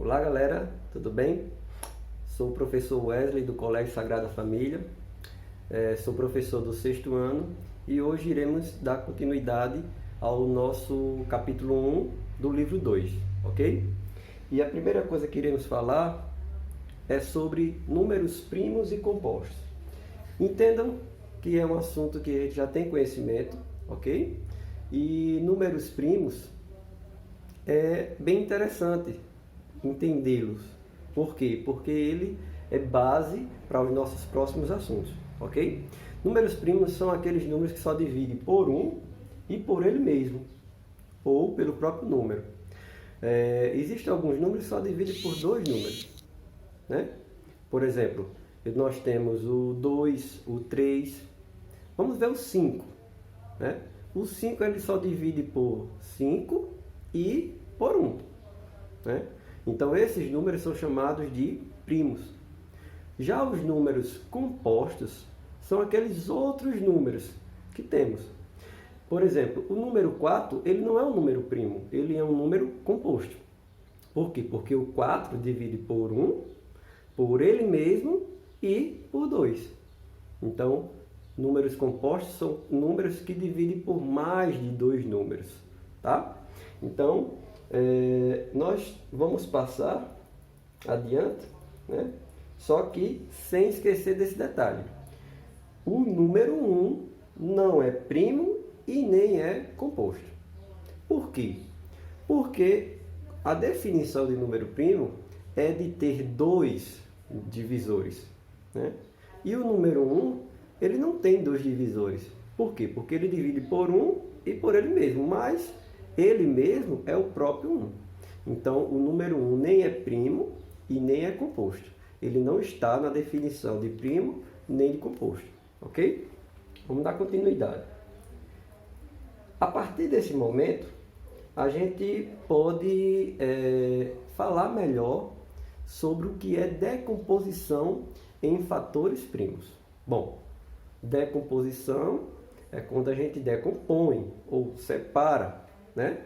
Olá galera, tudo bem? Sou o professor Wesley do Colégio Sagrada Família, sou professor do 6º ano e hoje iremos dar continuidade ao nosso capítulo 1 do livro 2, ok? E a primeira coisa que iremos falar é sobre números primos e compostos. Entendam que é um assunto que a gente já tem conhecimento, ok? E números primos é bem interessante entendê-los. Por quê? Porque ele é base para os nossos próximos assuntos, ok? Números primos são aqueles números que só dividem por um e por ele mesmo, ou pelo próprio número. Existem alguns números que só dividem por dois números, né? Por exemplo, nós temos o 2, o 3. Vamos ver o 5, né? O 5 ele só divide por 5 e por 1, né? Então esses números são chamados de primos. Já os números compostos são aqueles outros números que temos. Por exemplo, o número 4, ele não é um número primo, ele é um número composto. Por quê? Porque o 4 divide por 1, por ele mesmo e por 2. Então, números compostos são números que dividem por mais de dois números, tá? Então, nós vamos passar adiante, né? Só que sem esquecer desse detalhe. O número 1 não é primo e nem é composto. Por quê? Porque a definição de número primo é de ter dois divisores, né? E o número 1, ele não tem dois divisores. Por quê? Porque ele divide por 1 e por ele mesmo, mas ele mesmo é o próprio 1. Então, o número 1 nem é primo e nem é composto. Ele não está na definição de primo nem de composto, ok? Vamos dar continuidade. A partir desse momento, a gente pode falar melhor sobre o que é decomposição em fatores primos. Bom, decomposição é quando a gente decompõe ou separa, né?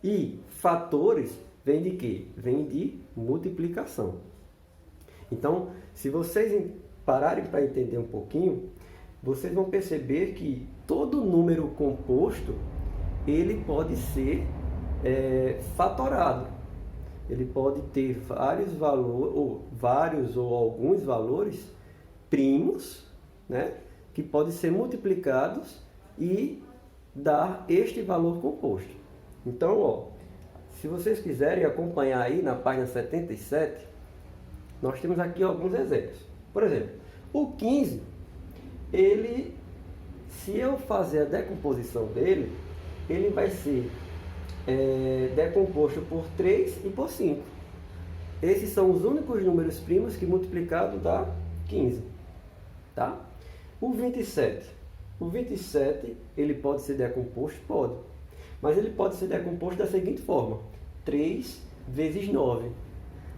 E fatores vem de quê? Vem de multiplicação. Então, se vocês pararem para entender um pouquinho, vocês vão perceber que todo número composto ele pode ser fatorado. Ele pode ter vários valores ou alguns valores primos, né, que podem ser multiplicados e dar este valor composto. Então, ó, se vocês quiserem acompanhar aí na página 77, nós temos aqui alguns exemplos. Por exemplo, o 15, se eu fazer a decomposição dele, ele vai ser decomposto por 3 e por 5. Esses são os únicos números primos que multiplicado dá 15. Tá? O 27. O 27, ele pode ser decomposto? Pode. Mas ele pode ser decomposto da seguinte forma. 3 vezes 9.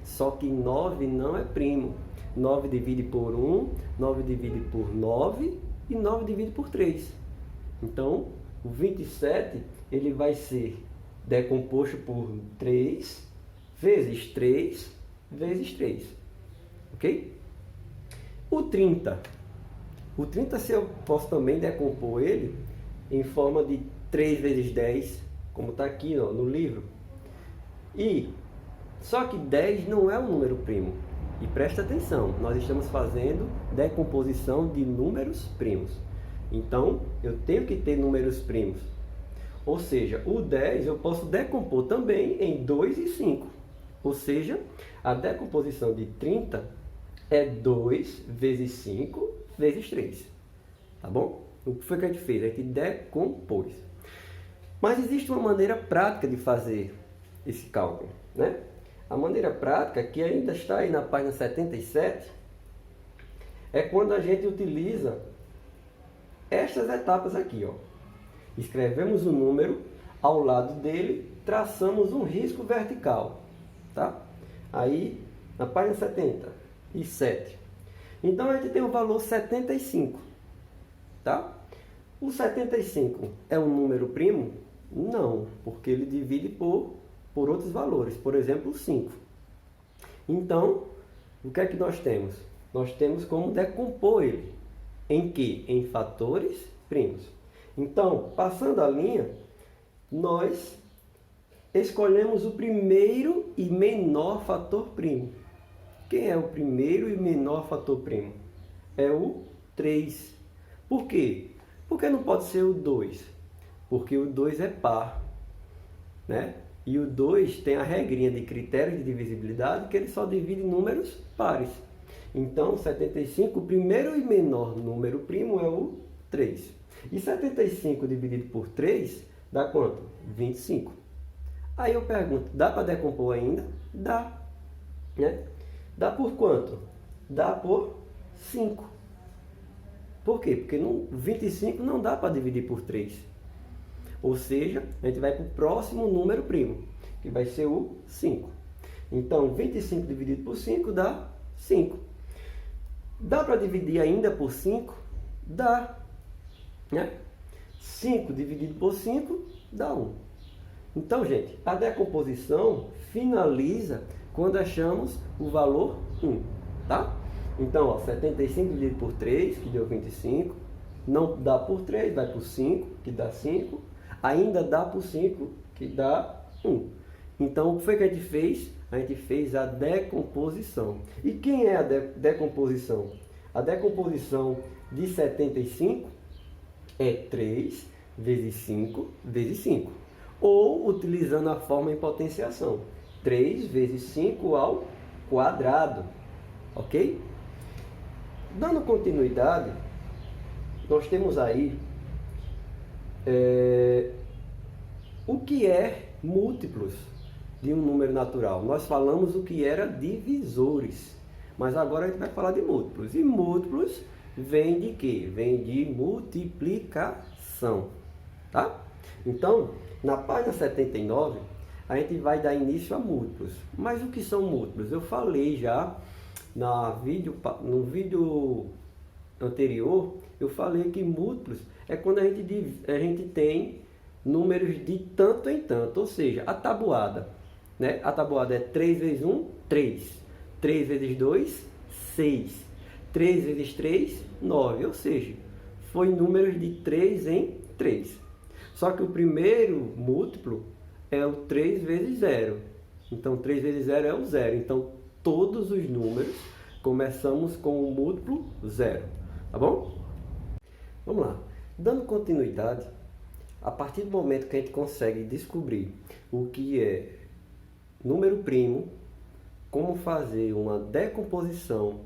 Só que 9 não é primo. 9 divide por 1, 9 divide por 9 e 9 divide por 3. Então, o 27, ele vai ser decomposto por 3 vezes 3 vezes 3. Ok? O 30. O 30, se eu posso também decompor ele em forma de 3 vezes 10, como está aqui ó, no livro. Só que 10 não é um número primo. E presta atenção, nós estamos fazendo decomposição de números primos. Então, eu tenho que ter números primos. Ou seja, o 10 eu posso decompor também em 2 e 5. Ou seja, a decomposição de 30 é 2 vezes 5 vezes 3. Tá bom? O que foi que a gente fez? A gente decompôs. Mas existe uma maneira prática de fazer esse cálculo, né? A maneira prática, que ainda está aí na página 77, é quando a gente utiliza estas etapas aqui, ó. Escrevemos o número, ao lado dele traçamos um risco vertical, tá? Aí, na página 77. Então, a gente tem o valor 75, tá? O 75 é um número primo? Não, porque ele divide por outros valores, por exemplo, 5. Então, o que é que nós temos? Nós temos como decompor ele. Em que? Em fatores primos. Então, passando a linha, nós escolhemos o primeiro e menor fator primo. Quem é o primeiro e menor fator primo? É o 3. Por quê? Porque não pode ser o 2. Porque o 2 é par, né? E o 2 tem a regrinha de critério de divisibilidade que ele só divide números pares. Então, 75, o primeiro e menor número primo é o 3. E 75 dividido por 3 dá quanto? 25. Aí eu pergunto, dá para decompor ainda? Dá. Né? Dá por quanto? Dá por 5. Por quê? Porque 25 não dá para dividir por 3. Ou seja, a gente vai para o próximo número primo, que vai ser o 5. Então, 25 dividido por 5 dá 5. Dá para dividir ainda por 5? Dá. Né? 5 dividido por 5 dá 1. Então, gente, a decomposição finaliza quando achamos o valor 1. Tá? Então, ó, 75 dividido por 3, que deu 25. Não dá por 3, vai por 5, que dá 5. Ainda dá por 5, que dá 1. Então, o que foi que a gente fez? A gente fez a decomposição. E quem é a decomposição? A decomposição de 75 é 3 vezes 5 vezes 5. Ou, utilizando a forma em potenciação, 3 vezes 5 ao quadrado. Ok? Dando continuidade, nós temos aí o que é múltiplos de um número natural. Nós falamos o que era divisores, mas agora a gente vai falar de múltiplos. E múltiplos vem de quê? Vem de multiplicação, tá? Então, na página 79, a gente vai dar início a múltiplos. Mas o que são múltiplos? Eu falei já no vídeo anterior, eu falei que múltiplos é quando a gente tem números de tanto em tanto, ou seja, a tabuada. Né? A tabuada é 3 vezes 1, 3. 3 vezes 2, 6. 3 vezes 3, 9. Ou seja, foi números de 3 em 3. Só que o primeiro múltiplo é o 3 vezes 0. Então, 3 vezes 0 é o 0. Então, todos os números começamos com o múltiplo 0. Tá bom? Vamos lá. Dando continuidade, a partir do momento que a gente consegue descobrir o que é número primo, como fazer uma decomposição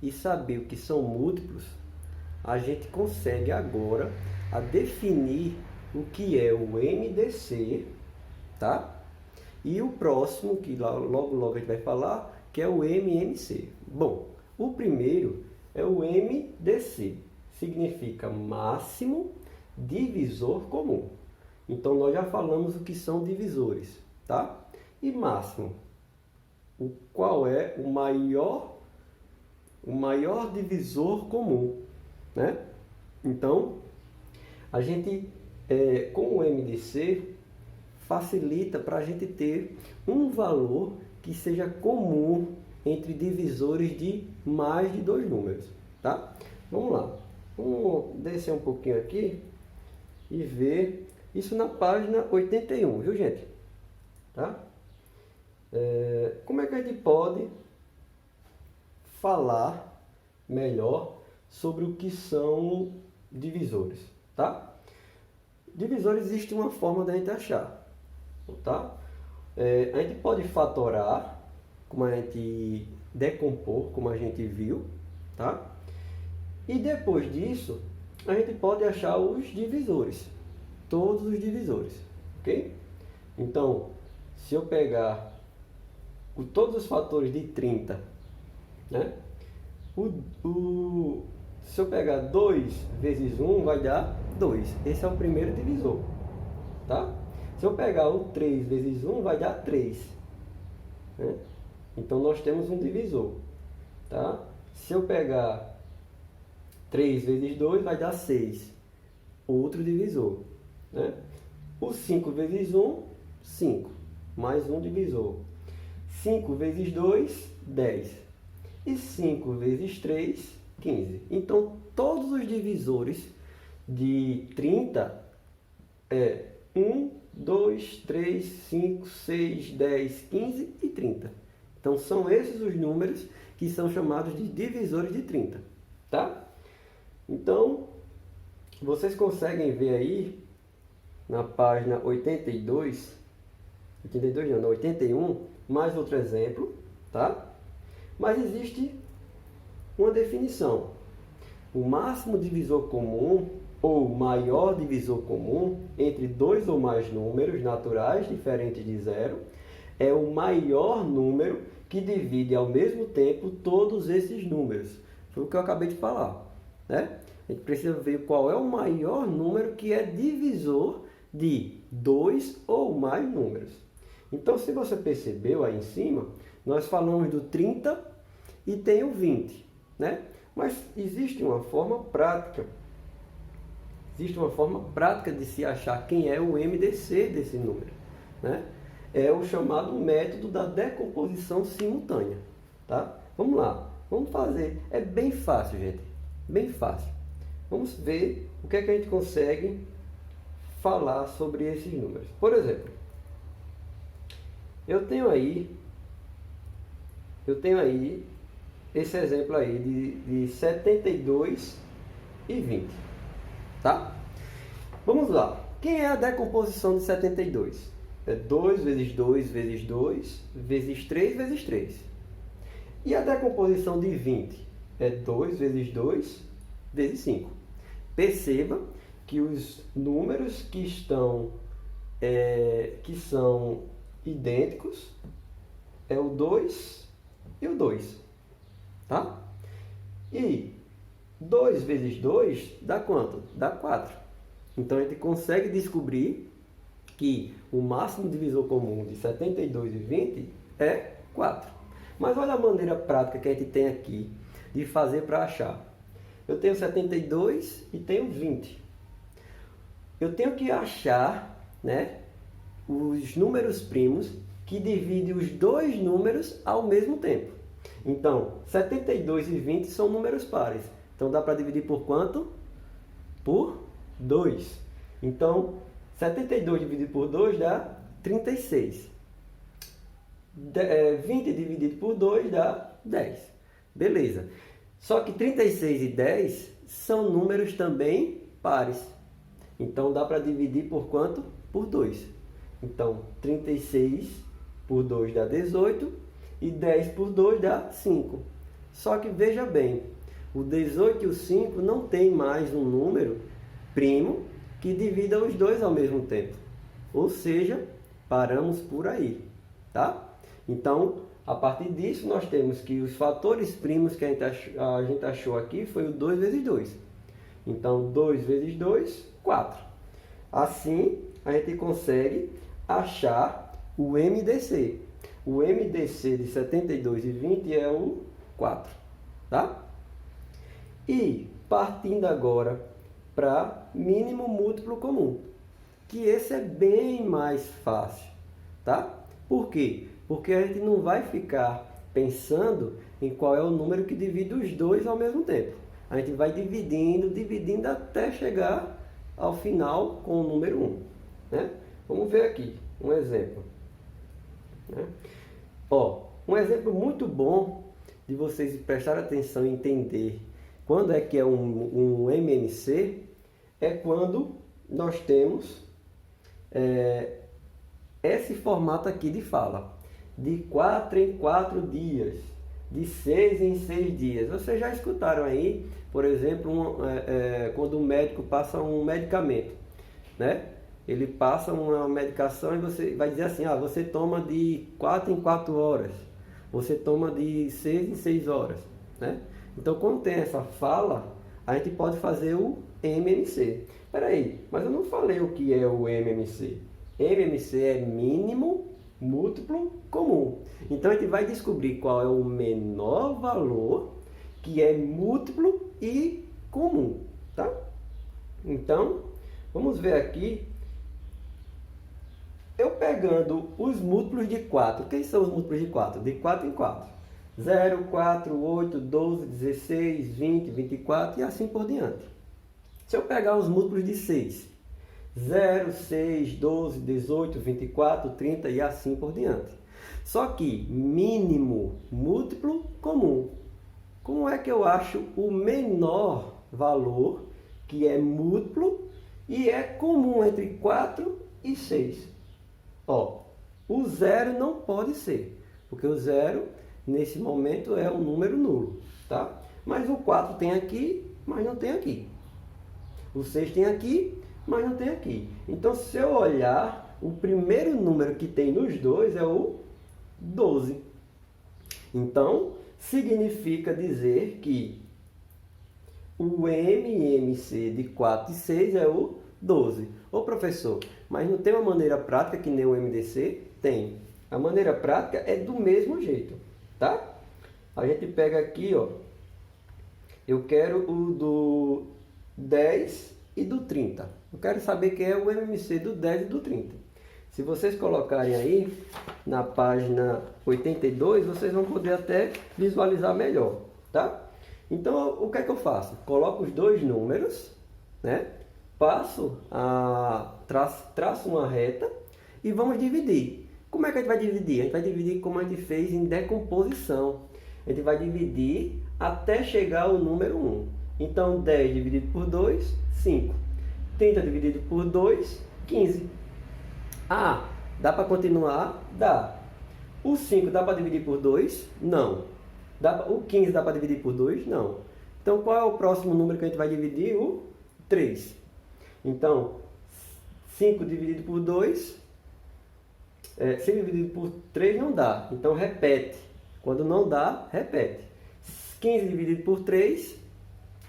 e saber o que são múltiplos, a gente consegue agora a definir o que é o MDC, tá? E o próximo, que logo a gente vai falar, que é o MMC. Bom, o primeiro é o MDC, significa máximo divisor comum. Então, nós já falamos o que são divisores, tá? E máximo, qual é o maior divisor comum, né? Então, a gente, com o MDC, facilita para a gente ter um valor que seja comum entre divisores de mais de 2 números, tá? Vamos lá. Vamos descer um pouquinho aqui e ver isso na página 81, viu, gente? Tá? Como é que a gente pode falar melhor sobre o que são divisores, tá? Divisores, existe uma forma da gente achar, tá? A gente pode fatorar, como a gente decompor, como a gente viu, tá? E depois disso, a gente pode achar os divisores, todos os divisores, ok? Então, se eu pegar todos os fatores de 30, né? Se eu pegar 2 vezes 1, vai dar 2. Esse é o primeiro divisor, tá? Se eu pegar o 3 vezes 1, vai dar 3. Né? Então, nós temos um divisor, tá? Se eu pegar 3 vezes 2, vai dar 6. Outro divisor, né? O 5 vezes 1, 5. Mais um divisor. 5 vezes 2, 10. E 5 vezes 3, 15. Então, todos os divisores de 30 é 1, 2, 3, 5, 6, 10, 15 e 30. Então, são esses os números que são chamados de divisores de 30. Tá? Então, vocês conseguem ver aí na página 82 não, na 81, mais outro exemplo, tá? Mas existe uma definição. O máximo divisor comum ou maior divisor comum entre dois ou mais números naturais diferentes de zero é o maior número que divide ao mesmo tempo todos esses números. Foi o que eu acabei de falar, né? A gente precisa ver qual é o maior número que é divisor de dois ou mais números. Então, se você percebeu aí em cima, nós falamos do 30 e tem o 20, né? Mas existe uma forma prática. Existe uma forma prática de se achar quem é o MDC desse número, né? É o chamado método da decomposição simultânea, tá? Vamos lá, vamos fazer. É bem fácil, gente, bem fácil. Vamos ver o que é que a gente consegue falar sobre esses números. Por exemplo, eu tenho aí esse exemplo aí de 72 e 20, tá? Vamos lá. Quem é a decomposição de 72? É 2 vezes 2 vezes 2 vezes 3 vezes 3. E a decomposição de 20 é 2 vezes 2 vezes 5. Perceba que os números que são idênticos é o 2 e o 2, tá? E 2 vezes 2 dá quanto? Dá 4. Então a gente consegue descobrir que o máximo divisor comum de 72 e 20 é 4. Mas olha a maneira prática que a gente tem aqui de fazer para achar. Eu tenho 72 e tenho 20. Eu tenho que achar, né, os números primos que dividem os dois números ao mesmo tempo. Então, 72 e 20 são números pares. Então, dá para dividir por quanto? Por 2. Então, 72 dividido por 2 dá 36. 20 dividido por 2 dá 10. Beleza. Só que 36 e 10 são números também pares. Então, dá para dividir por quanto? Por 2. Então, 36 por 2 dá 18 e 10 por 2 dá 5. Só que veja bem, o 18 e o 5 não tem mais um número primo que divida os dois ao mesmo tempo. Ou seja, paramos por aí, tá? Então, a partir disso, nós temos que os fatores primos que a gente achou aqui foi o 2 vezes 2. Então, 2 vezes 2, 4. Assim, a gente consegue achar o MDC. O MDC de 72 e 20 é o 4, tá? E partindo agora para mínimo múltiplo comum, que esse é bem mais fácil, tá? Por quê? Porque a gente não vai ficar pensando em qual é o número que divide os dois ao mesmo tempo. A gente vai dividindo até chegar ao final com o número 1, né? Vamos ver aqui um exemplo, né? Ó, um exemplo muito bom de vocês prestarem atenção e entender quando é que é um MMC é quando nós temos esse formato aqui de fala, de 4 em 4 dias, de 6 em 6 dias. Vocês já escutaram aí, por exemplo, quando um médico passa um medicamento, né? Ele passa uma medicação e você vai dizer assim, você toma de 4 em 4 horas, você toma de 6 em 6 horas, né? Então, quando tem essa fala, a gente pode fazer o MMC. Espera aí, mas eu não falei o que é o MMC. MMC é mínimo múltiplo comum. Então, a gente vai descobrir qual é o menor valor que é múltiplo e comum, tá? Então, vamos ver aqui eu pegando os múltiplos de 4, quem são os múltiplos de 4? De 4 em 4. 0, 4, 8, 12, 16, 20, 24 e assim por diante. Se eu pegar os múltiplos de 6, 0, 6, 12, 18, 24, 30 e assim por diante. Só que mínimo múltiplo comum. Como é que eu acho o menor valor que é múltiplo e é comum entre 4 e 6? Ó, o zero não pode ser, porque o zero nesse momento é um número nulo, tá? Mas o 4 tem aqui, mas não tem aqui. O 6 tem aqui, mas não tem aqui. Então, se eu olhar, o primeiro número que tem nos dois é o 12. Então, significa dizer que o MMC de 4 e 6 é o 12. Ô professor, mas não tem uma maneira prática que nem o MDC? Tem. A maneira prática é do mesmo jeito, tá? A gente pega aqui, ó. Eu quero o do 10 e do 30. Eu quero saber quem é o MMC do 10 e do 30. Se vocês colocarem aí na página 82, vocês vão poder até visualizar melhor, tá? Então, o que é que eu faço? Coloco os dois números, né? Traço uma reta e vamos dividir. Como é que a gente vai dividir? A gente vai dividir como a gente fez em decomposição. A gente vai dividir até chegar ao número 1. Então, 10 dividido por 2, 5. 30 dividido por 2, 15. Ah, dá para continuar? Dá. O 5 dá para dividir por 2? Não. O 15 dá para dividir por 2? Não. Então, qual é o próximo número que a gente vai dividir? O 3. Então, 5 dividido por 2, 5 dividido por 3 não dá. Então, repete. Quando não dá, repete. 15 dividido por 3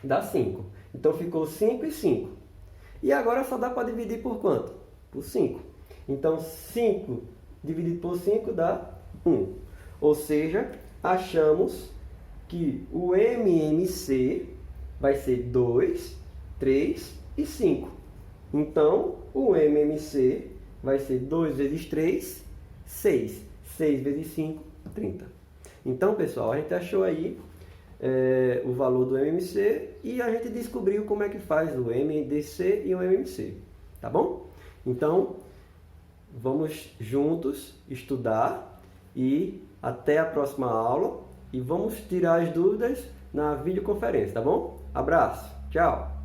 dá 5. Então, ficou 5 e 5. E agora só dá para dividir por quanto? Por 5. Então, 5 dividido por 5 dá 1. Ou seja, achamos que o MMC vai ser 2, 3 e 5. Então, o MMC vai ser 2 vezes 3, 6. 6 vezes 5, 30. Então, pessoal, a gente achou aí o valor do MMC e a gente descobriu como é que faz o MDC e o MMC. Tá bom? Então, vamos juntos estudar e até a próxima aula. E vamos tirar as dúvidas na videoconferência, tá bom? Abraço, tchau!